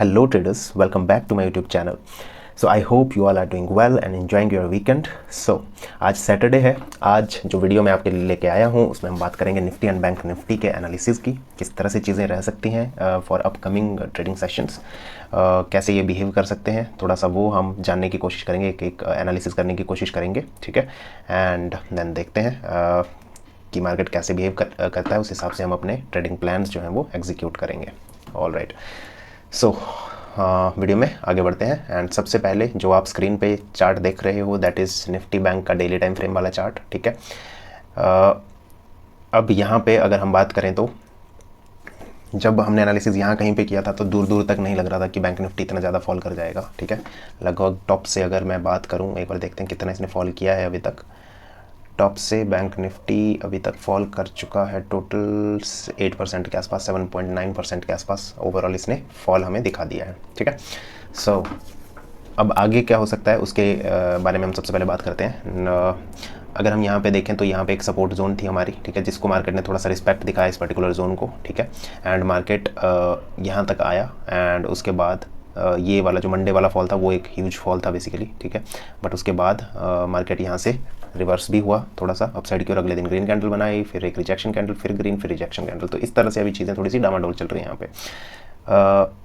Hello traders, welcome back to my YouTube channel. So I hope you all are doing well and enjoying your weekend. So आज Saturday है। आज जो video मैं आपके लिए लेके आया हूँ उसमें हम बात करेंगे निफ्टी एंड बैंक निफ्टी के एनालिसिस की, किस तरह से चीज़ें रह सकती हैं फॉर अपकमिंग ट्रेडिंग सेशंस, कैसे ये बिहेव कर सकते हैं, थोड़ा सा वो हम जानने की कोशिश करेंगे, एक एनालिसिस करने की कोशिश करेंगे, ठीक है। एंड देन देखते हैं कि मार्केट कैसे बिहेव करता है, उस हिसाब से हम अपने ट्रेडिंग प्लान्स जो हैं वो एग्जीक्यूट करेंगे। ऑल राइट, सो वीडियो में आगे बढ़ते हैं। एंड सबसे पहले जो आप स्क्रीन पे चार्ट देख रहे हो दैट इज़ निफ्टी बैंक का डेली टाइम फ्रेम वाला चार्ट, ठीक है। अब यहाँ पे अगर हम बात करें तो जब हमने एनालिसिस यहाँ कहीं पे किया था तो दूर दूर तक नहीं लग रहा था कि बैंक निफ्टी इतना ज़्यादा फॉल कर जाएगा, ठीक है। लगभग टॉप से अगर मैं बात करूँ, एक बार देखते हैं कितना इसने फॉल किया है अभी तक। टॉप से बैंक निफ्टी अभी तक फॉल कर चुका है टोटल 8% के आसपास, 7.9% के आसपास ओवरऑल इसने फॉल हमें दिखा दिया है, ठीक है। सो अब आगे क्या हो सकता है उसके बारे में हम सबसे पहले बात करते हैं। अगर हम यहाँ पे देखें तो यहाँ पे एक सपोर्ट जोन थी हमारी, ठीक है, जिसको मार्केट ने थोड़ा सा रिस्पेक्ट दिखाया इस पर्टिकुलर जोन को, ठीक है। एंड मार्केट यहाँ तक आया एंड उसके बाद ये वाला जो मंडे वाला फॉल था वो एक ह्यूज फॉल था बेसिकली, ठीक है। बट उसके बाद मार्केट यहाँ से रिवर्स भी हुआ थोड़ा सा अपसाइड की, और अगले दिन ग्रीन कैंडल बनाई, फिर एक रिजेक्शन कैंडल, फिर ग्रीन, फिर रिजेक्शन कैंडल। तो इस तरह से अभी चीज़ें थोड़ी सी डामाडोल चल रही हैं यहाँ पे।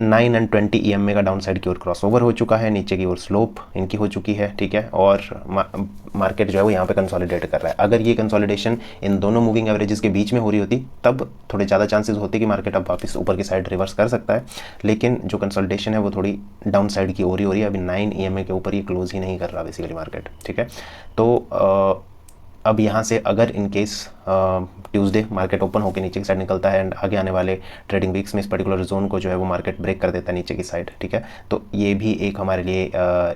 9 एंड 20 EMA का डाउन साइड की ओर क्रॉसओवर हो चुका है, नीचे की ओर स्लोप इनकी हो चुकी है, ठीक है। और मार्केट जो है वो यहाँ पे कंसोलिडेट कर रहा है। अगर ये कंसोलिडेशन इन दोनों मूविंग एवरेजेस के बीच में हो रही होती तब थोड़े ज़्यादा चांसेस होते कि मार्केट अब वापस ऊपर की साइड रिवर्स कर सकता है, लेकिन जो कंसोलिडेशन है वो थोड़ी डाउन साइड की ओर ही हो रही है। अभी 9 EMA के ऊपर ये क्लोज ही नहीं कर रहा बेसिकली मार्केट, ठीक है। तो अब यहाँ से अगर in case Tuesday market open होकर नीचे की साइड निकलता है एंड आगे आने वाले ट्रेडिंग वीक्स में इस पर्टिकुलर जोन को जो है वो मार्केट ब्रेक कर देता है नीचे की साइड, ठीक है, तो ये भी एक हमारे लिए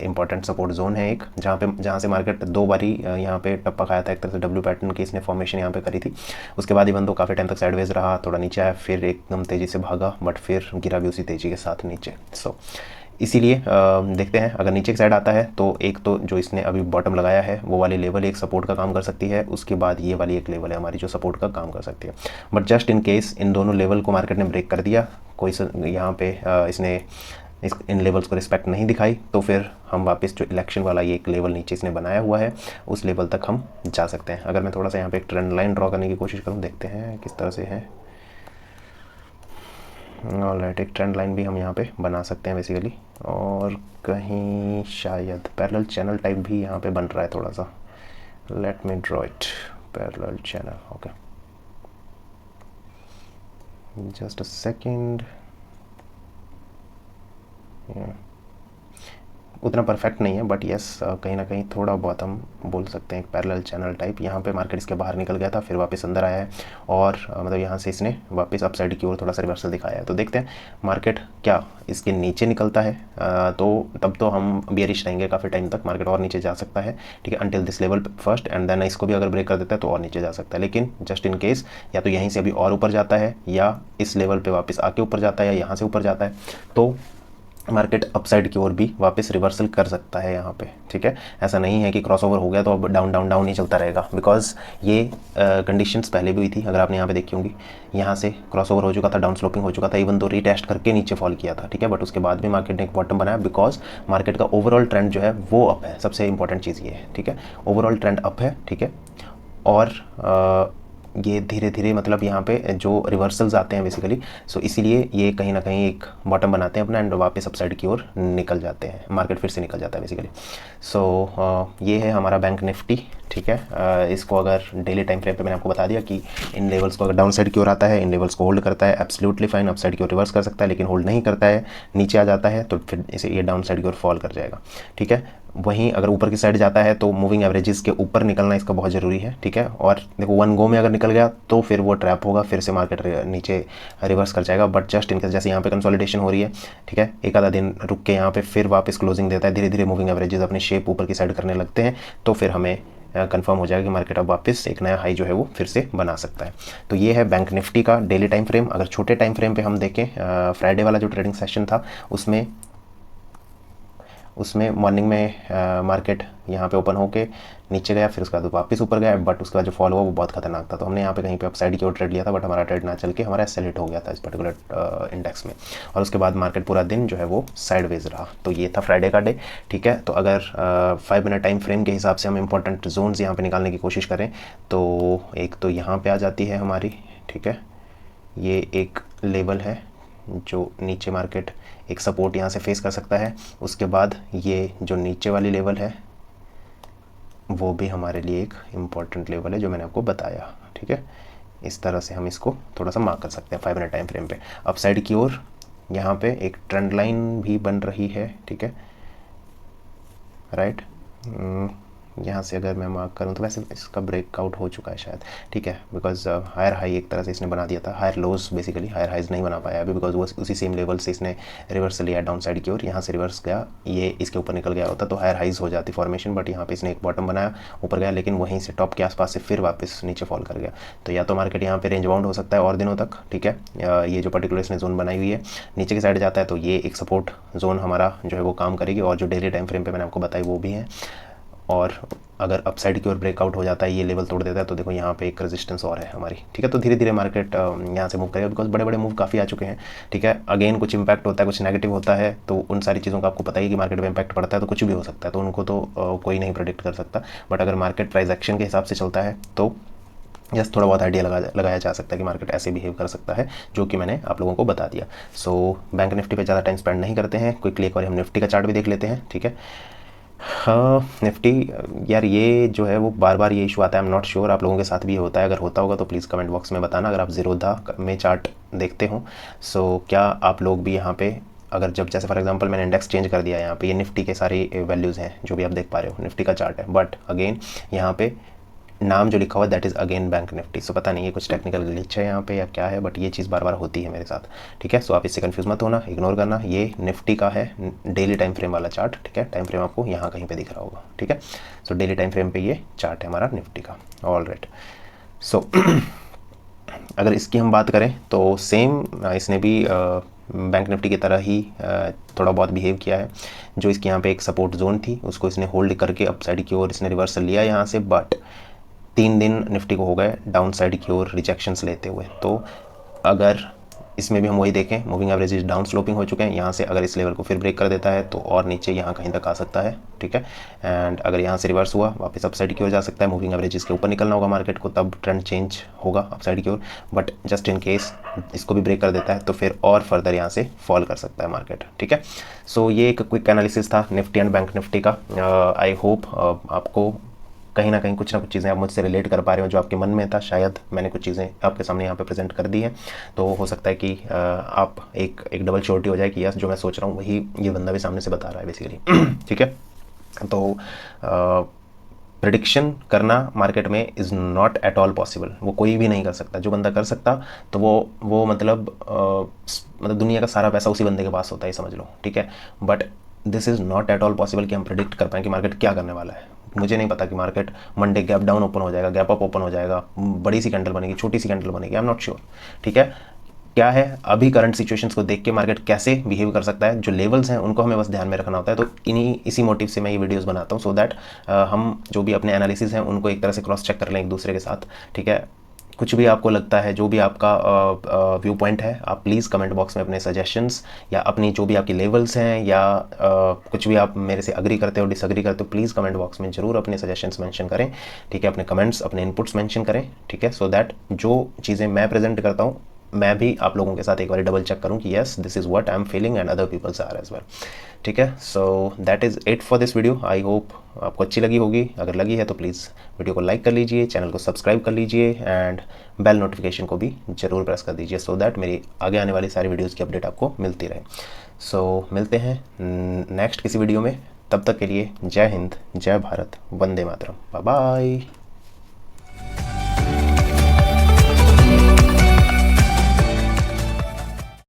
इंपॉर्टेंट सपोर्ट जोन है एक, जहाँ से मार्केट दो बारी यहाँ पे टप्पा खाया था। एक तरह से डब्ल्यू पैटर्न की इसने फॉर्मेशन यहाँ पे करी थी, उसके बाद इवन तो काफ़ी टाइम तक साइडवेज रहा, थोड़ा नीचे आया, फिर एकदम तेज़ी से भागा, बट फिर गिरा भी उसी तेज़ी के साथ नीचे। सो इसीलिए देखते हैं अगर नीचे की साइड आता है तो एक तो जो इसने अभी बॉटम लगाया है वो वाली लेवल एक सपोर्ट का काम कर सकती है, उसके बाद ये वाली एक लेवल है हमारी जो सपोर्ट का काम कर सकती है। But just in case in दोनों लेवल को मार्केट ने ब्रेक कर दिया, कोई यहाँ पे इसने इन लेवल्स को रिस्पेक्ट नहीं दिखाई, तो फिर हम वापस जो इलेक्शन वाला ये एक लेवल नीचे इसने बनाया हुआ है उस लेवल तक हम जा सकते हैं। अगर मैं थोड़ा सा यहाँ पे एक ट्रेंड लाइन ड्रॉ करने की कोशिश करूँ, देखते हैं किस तरह से है। ऑलराइट, एक ट्रेंड लाइन भी हम यहाँ पे बना सकते हैं बेसिकली, और कहीं शायद पैरेलल चैनल टाइप भी यहाँ पे बन रहा है थोड़ा सा। Let me draw it, parallel channel, okay, just a second. उतना परफेक्ट नहीं है बट यस कहीं ना कहीं थोड़ा बहुत हम बोल सकते हैं एक पैरेलल चैनल टाइप। यहाँ पे मार्केट इसके बाहर निकल गया था, फिर वापस अंदर आया है, और मतलब यहाँ से इसने वापस अपसाइड की ओर थोड़ा सा रिवर्सल दिखाया है। तो देखते हैं मार्केट क्या इसके नीचे निकलता है, तो तब तो हम बियरिश रहेंगे काफ़ी टाइम तक, मार्केट और नीचे जा सकता है, ठीक है, until this level first, and then इसको भी अगर ब्रेक कर देता है तो और नीचे जा सकता है। लेकिन जस्ट इन केस या तो यहीं से अभी और ऊपर जाता है या इस लेवल पर वापस आके ऊपर जाता है या यहाँ से ऊपर जाता है, तो मार्केट अपसाइड की ओर भी वापस रिवर्सल कर सकता है यहाँ पे, ठीक है। ऐसा नहीं है कि क्रॉसओवर हो गया तो अब डाउन डाउन डाउन ही चलता रहेगा, बिकॉज ये कंडीशंस पहले भी हुई थी, अगर आपने यहाँ पे देखी होंगी। यहाँ से क्रॉसओवर हो चुका था, डाउन स्लोपिंग हो चुका था, इवन तो रीटेस्ट करके नीचे फॉल किया था, ठीक है, बट उसके बाद भी मार्केट ने एक बॉटम बनाया, बिकॉज मार्केट का ओवरऑल ट्रेंड जो है वो अप है। सबसे इंपॉर्टेंट चीज़ ये है, ठीक है, ओवरऑल ट्रेंड अप है, ठीक है। और ये धीरे धीरे मतलब यहाँ पे जो रिवर्सल्स आते हैं बेसिकली, सो इसीलिए ये कहीं ना कहीं एक बॉटम बनाते हैं अपना एंड वापस अपसाइड की ओर निकल जाते हैं, मार्केट फिर से निकल जाता है बेसिकली। सो ये है हमारा बैंक निफ्टी, ठीक है। इसको अगर डेली टाइम फ्रेम पे मैंने आपको बता दिया कि इन लेवल्स को अगर डाउन साइड की ओर आता है, इन लेवल्स को होल्ड करता है, एब्सोल्युटली फाइन, अपसाइड की ओर रिवर्स कर सकता है, लेकिन होल्ड नहीं करता है, नीचे आ जाता है, तो फिर इसे ये डाउन साइड की ओर फॉल कर जाएगा, ठीक है। वहीं अगर ऊपर की साइड जाता है तो मूविंग एवरेजेस के ऊपर निकलना इसका बहुत ज़रूरी है, ठीक है। और देखो वन गो में अगर निकल गया तो फिर वो ट्रैप होगा, फिर से मार्केट नीचे रिवर्स कर जाएगा। बट जस्ट इनकेस जैसे यहाँ पे कंसोलिडेशन हो रही है, ठीक है, एक आधा दिन रुक के यहाँ पे फिर वापस क्लोजिंग देता है, धीरे धीरे मूविंग एवरेजेस अपनी शेप ऊपर की साइड करने लगते हैं, तो फिर हमें कंफर्म हो जाएगा कि मार्केट अब वापस एक नया हाई जो है वो फिर से बना सकता है। तो ये है बैंक निफ्टी का डेली टाइम फ्रेम। अगर छोटे टाइम फ्रेम पे हम देखें, फ्राइडे वाला जो ट्रेडिंग सेशन था उसमें मॉर्निंग में मार्केट यहाँ पे ओपन होके नीचे गया, फिर उसके बाद वापस ऊपर गया, बट उसके बाद जो फॉल हुआ वो बहुत खतरनाक था। तो हमने यहाँ पे कहीं पे अपसाइड की ओर ट्रेड लिया था, बट हमारा ट्रेड ना चल के हमारा एसएल हिट हो गया था इस पर्टिकुलर इंडेक्स में, और उसके बाद मार्केट पूरा दिन जो है वो साइडवेज रहा। तो ये था फ्राइडे का डे, ठीक है। तो अगर 5 मिनट टाइम फ्रेम के हिसाब से हम इंपॉर्टेंट जोन्स यहाँ पे निकालने की कोशिश करें तो एक तो यहाँ पे आ जाती है हमारी, ठीक है, ये एक लेवल है जो नीचे मार्केट एक सपोर्ट यहाँ से फेस कर सकता है। उसके बाद ये जो नीचे वाली लेवल है वो भी हमारे लिए एक इम्पॉर्टेंट लेवल है जो मैंने आपको बताया, ठीक है। इस तरह से हम इसको थोड़ा सा मार्क कर सकते हैं 5 मिनट टाइम फ्रेम पे। अपसाइड की ओर यहाँ पे एक ट्रेंड लाइन भी बन रही है, ठीक है, राइट। यहाँ से अगर मैं मार्क करूँ तो वैसे इसका ब्रेकआउट हो चुका है शायद, ठीक है, बिकॉज हायर हाई एक तरह से इसने बना दिया था, higher lows basically, higher highs नहीं बना पाया अभी, बिकॉज वो उसी सेम लेवल से इसने रिवर्स लिया डाउन साइड की ओर, यहाँ से रिवर्स गया, ये इसके ऊपर निकल गया होता तो हायर हाइज हो जाती फॉर्मेशन, बट यहाँ पे इसने एक बॉटम बनाया, ऊपर गया, लेकिन वहीं से टॉप के आसपास से फिर वापस नीचे फॉल कर गया। तो या तो मार्केट यहाँ पे रेंज बाउंड हो सकता है और दिनों तक, ठीक है, ये जो पर्टिकुलर इसने जोन बनाई हुई है नीचे की साइड जाता है तो ये एक सपोर्ट जोन हमारा जो है वो काम करेगी, और जो डेली टाइम फ्रेम पे मैंने आपको बताई वो भी है। और अगर अपसाइड की ओर ब्रेकआउट हो जाता है, ये लेवल तोड़ देता है, तो देखो यहाँ पे एक रेजिस्टेंस और है हमारी, ठीक है। तो धीरे धीरे मार्केट यहाँ से मूव करेगा, बिकॉज बड़े बड़े मूव काफ़ी आ चुके हैं, ठीक है। अगेन कुछ इंपैक्ट होता है, कुछ नेगेटिव होता है, तो उन सारी चीज़ों का आपको पता ही कि मार्केट में इंपैक्ट पड़ता है तो कुछ भी हो सकता है, तो उनको तो कोई नहीं प्रेडिक्ट कर सकता। बट अगर मार्केट प्राइस एक्शन के हिसाब से चलता है तो यस थोड़ा बहुत आइडिया लगाया जा सकता है कि मार्केट ऐसे बिहेव कर सकता है, जो कि मैंने आप लोगों को बता दिया। सो बैंक निफ्टी पे ज़्यादा टाइम स्पेंड नहीं करते हैं, क्विकली एक बार हम निफ्टी का चार्ट भी देख लेते हैं, ठीक है। हाँ निफ्टी, यार ये जो है वो बार बार ये इशू आता है, आई एम नॉट श्योर आप लोगों के साथ भी ये होता है, अगर होता होगा तो प्लीज़ कमेंट बॉक्स में बताना। अगर आप ज़ीरोधा में चार्ट देखते हो सो क्या आप लोग भी यहाँ पे, अगर जब जैसे फॉर एग्जांपल मैंने इंडेक्स चेंज कर दिया, यहाँ पे ये निफ्टी के सारी वैल्यूज़ हैं जो भी आप देख पा रहे हो, निफ्टी का चार्ट है, बट अगेन यहाँ पे नाम जो लिखा हुआ है that is again bank Nifty. सो पता नहीं ये कुछ टेक्निकल ग्लिच है यहाँ पे या क्या है, बट ये चीज़ बार बार होती है मेरे साथ, ठीक है। सो आप इससे कंफ्यूज मत होना, इग्नोर करना, ये निफ्टी का है डेली टाइम फ्रेम वाला चार्ट, ठीक है। टाइम फ्रेम आपको यहाँ कहीं पे दिख रहा होगा, ठीक है। सो डेली टाइम फ्रेम पे ये चार्ट है हमारा निफ्टी का, ऑल राइट। सो अगर इसकी हम बात करें तो सेम इसने भी बैंक निफ्टी की तरह ही थोड़ा बहुत बिहेव किया है। जो इसकी यहाँ पे एक सपोर्ट जोन थी उसको इसने होल्ड करके अप साइड की ओर इसने रिवर्सल लिया यहाँ से, बट 3 दिन निफ्टी को हो गए डाउन साइड की ओर रिजेक्शंस लेते हुए। तो अगर इसमें भी हम वही देखें, मूविंग एवरेजेस डाउन स्लोपिंग हो चुके हैं, यहाँ से अगर इस लेवल को फिर ब्रेक कर देता है तो और नीचे यहाँ कहीं तक आ सकता है, ठीक है। एंड अगर यहाँ से रिवर्स हुआ वापस अप साइड की ओर जा सकता है, मूविंग एवरेजेस के ऊपर निकलना होगा मार्केट को, तब ट्रेंड चेंज होगा अप साइड की ओर। बट जस्ट इन केस इसको भी ब्रेक कर देता है तो फिर और फर्दर यहाँ से फॉल कर सकता है मार्केट, ठीक है। सो ये एक क्विक एनालिसिस था निफ्टी एंड बैंक निफ्टी का। आई होप आपको कहीं ना कहीं कुछ ना कुछ चीज़ें आप मुझसे रिलेट कर पा रहे हो, जो आपके मन में था शायद मैंने कुछ चीज़ें आपके सामने यहाँ पे प्रेजेंट कर दी हैं। तो हो सकता है कि आप एक डबल श्योरिटी हो जाए कि यस जो मैं सोच रहा हूँ वही ये बंदा भी सामने से बता रहा है बेसिकली, ठीक है। तो प्रेडिक्शन करना मार्केट में is not at all possible, वो कोई भी नहीं कर सकता। जो बंदा कर सकता तो वो मतलब दुनिया का सारा पैसा उसी बंदे के पास होता है, समझ लो, ठीक है। But this is not at all possible कि हम प्रेडिक्ट कर पाएँ कि मार्केट क्या करने वाला है। मुझे नहीं पता कि market Monday gap down open हो जाएगा, गैप अप ओपन हो जाएगा, बड़ी सी कैंडल बनेगी, छोटी सी कैंडल बनेगी, आई एम नॉट श्योर, ठीक है। क्या है अभी करंट सिचुएशंस को देख के मार्केट कैसे बिहेव कर सकता है, जो लेवल्स हैं उनको हमें बस ध्यान में रखना होता है। तो इसी मोटिव से मैं ये वीडियोस बनाता हूँ, सो दैट हम जो भी अपने एनालिसिस हैं उनको एक तरह से क्रॉस चेक कर लें एक दूसरे के साथ, ठीक है। कुछ भी आपको लगता है, जो भी आपका व्यू पॉइंट है, आप प्लीज़ कमेंट बॉक्स में अपने सजेशंस या अपनी जो भी आपकी लेवल्स हैं या कुछ भी आप मेरे से अग्री करते हो डिसअग्री करते हो, प्लीज़ कमेंट बॉक्स में ज़रूर अपने सजेशंस मेंशन करें, ठीक है। अपने कमेंट्स अपने इनपुट्स मेंशन करें, ठीक है, सो दैट जो चीज़ें मैं प्रेजेंट करता हूँ मैं भी आप लोगों के साथ एक बार डबल चेक करूं कि yes this is what I am feeling and other peoples are as well, ठीक है। So that is it for this video. I hope आपको अच्छी लगी होगी, अगर लगी है तो प्लीज़ वीडियो को लाइक कर लीजिए, चैनल को सब्सक्राइब कर लीजिए एंड बेल नोटिफिकेशन को भी ज़रूर प्रेस कर दीजिए, सो दैट मेरी आगे आने वाली सारी वीडियोज़ की अपडेट आपको मिलती रहे। सो मिलते हैं नेक्स्ट किसी वीडियो में, तब तक के लिए जय हिंद, जय भारत, वंदे मातरम, बाय बाय।